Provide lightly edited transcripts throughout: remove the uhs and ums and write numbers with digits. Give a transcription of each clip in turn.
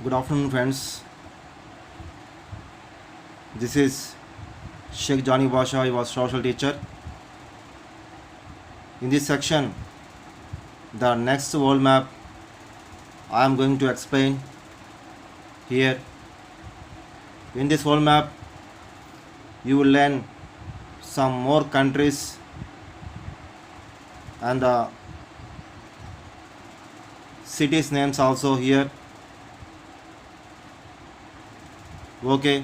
Good afternoon, friends. This is Sheikh Jani Basha. He was social teacher. In this section, the next world map I am going to explain here. In this world map, you will learn some more countries and the cities names also here. Okay.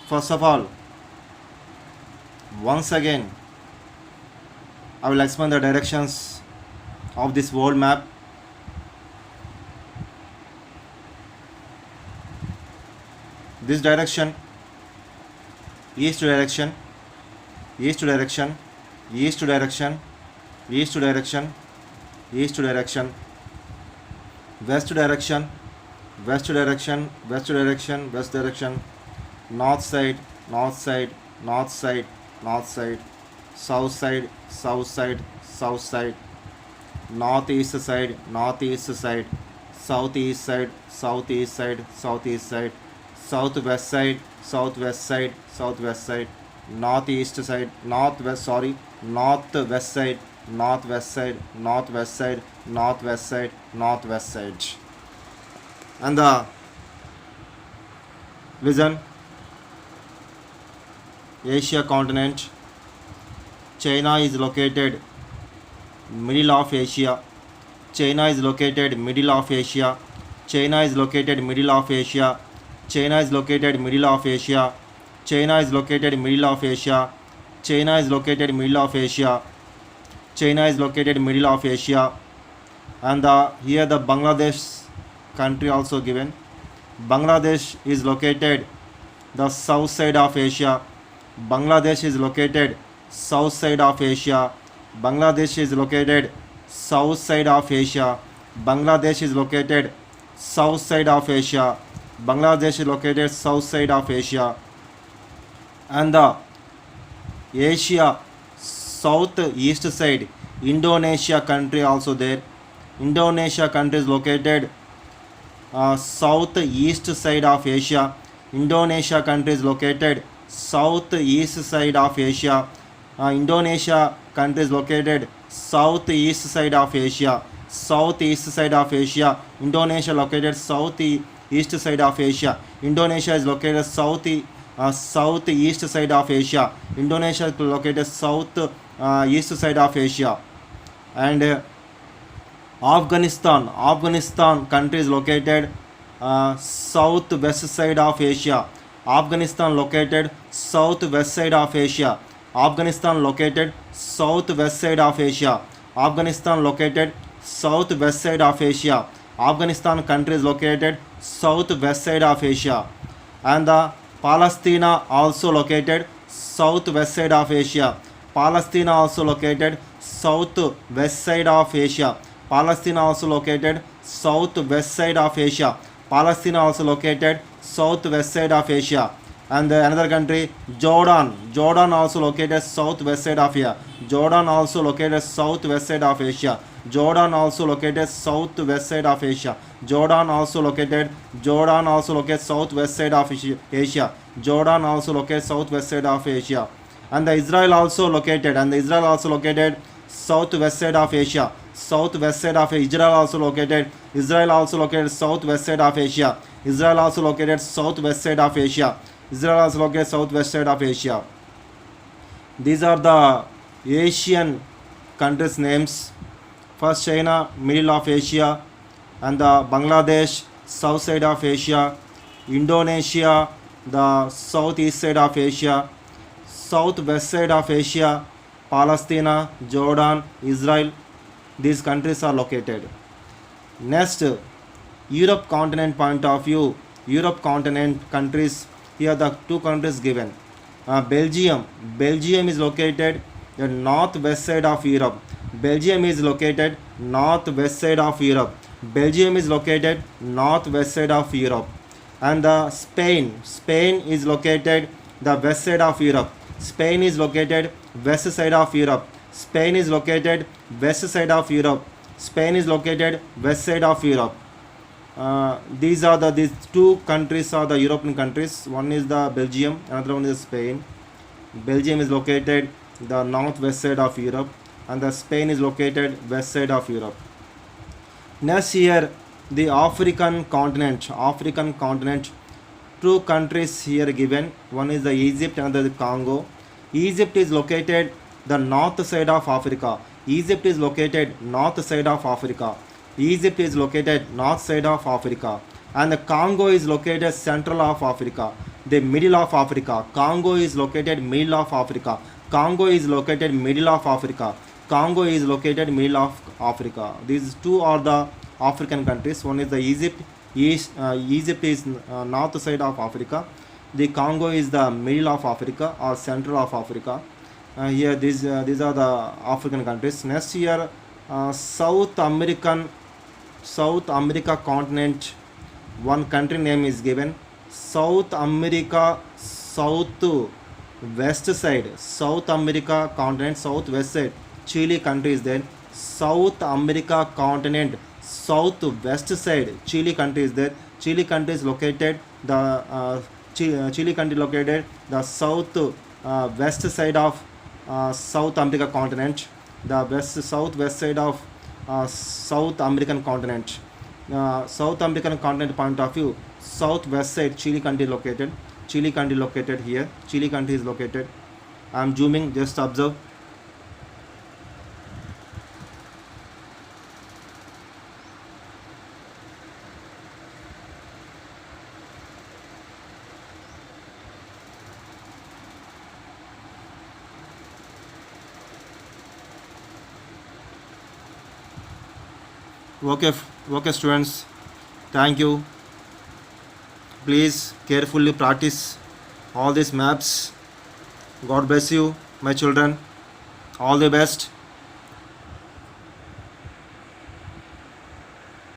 First of all, once again, I will explain the directions of this world map. This direction, east direction, east direction, east direction, east direction, east direction, west direction, west direction, west direction, west direction, north side, north side, north side, north side, south side, south side, south side, northeast side, northeast side, southeast side, southeast side, southeast side, southwest side, southwest side, southwest side, northeast side, northwest, sorry, northwest side, northwest side, northwest side, northwest side, northwest side. And the listen, Asia continent, China is located middle of Asia. China is located middle of Asia. China is located middle of Asia. China is located middle of Asia. China is located middle of Asia. China is located middle of Asia. China is located middle of Asia. And here the Bangladesh country also given. Bangladesh is located the south side of Asia. Bangladesh is located south side of Asia. Bangladesh is located south side of Asia. Bangladesh is located south side of Asia. Bangladesh is located south side of Asia. And the Asia south east side, Indonesia country also there. Indonesia country is located south east side of Asia. Indonesia country is located south east side of Asia. Indonesia country is located south east side of Asia. South east side of Asia. Indonesia located south east side of Asia. Indonesia is located south east side of Asia. Indonesia is located south east side of Asia. And Afghanistan country is located southwest side of Asia. Afghanistan located southwest side of Asia. Afghanistan located southwest side of Asia. Afghanistan located southwest side of Asia. Afghanistan country is located southwest side of Asia. And the Palestine also located southwest side of Asia. Palestine also located southwest side of Asia. Palestine also located southwest side of Asia. Palestine also located southwest side of Asia. And another country, Jordan also located southwest side of Asia. Jordan also located southwest side of Asia. Jordan also located southwest side of Asia. Jordan also located southwest side of Asia. Jordan also located southwest side of Asia. And the Israel also located southwest side of Asia. Southwest side of Israel also located southwest side of Asia. Israel also located southwest side of Asia. Israel also located southwest side of Asia. These are the Asian countries names. First China, middle of Asia, and the Bangladesh, south side of Asia. Indonesia, the southeast side of Asia. Southwest side of Asia, Palestine, Jordan, Israel. These countries are located. Next, Europe continent point of view. Europe continent countries. Here the two countries given. Belgium is located the northwest side of Europe. Belgium is located northwest side of Europe. Belgium is located northwest side of Europe. And the Spain is located the west side of Europe. Spain is located west side of Europe. Spain is located west side of Europe. Spain is located west side of Europe. These two countries are the European countries. One is the Belgium, another one is Spain. Belgium is located the northwest side of Europe, and the Spain is located west side of Europe. Next here, the African continent. African continent. Two countries here given. One is the Egypt, another the Congo. Egypt is located the north side of Africa. Egypt is located north side of Africa. Egypt is located north side of Africa. And the Congo is located central of Africa. The middle of Africa. Congo is located middle of Africa. Congo is located middle of Africa. Congo is located middle of Africa. These two are the African countries. One is the Egypt. Egypt is north side of Africa. The Congo is the middle of Africa or central of Africa. Here these are the African countries. Next here, South America continent. One country name is given. South America, south west side. South America continent, south west side. Chile country is there. South America continent, south west side. Chile country is there. Chile country is located the Chile country located the south west side of South America continent. The southwest side of South American continent. South American continent point of view, southwest side Chile country located. Chile country located here. Chile country is located. I am zooming. Just observe. Okay, students. Thank you. Please carefully practice all these maps. God bless you, my children. All the best.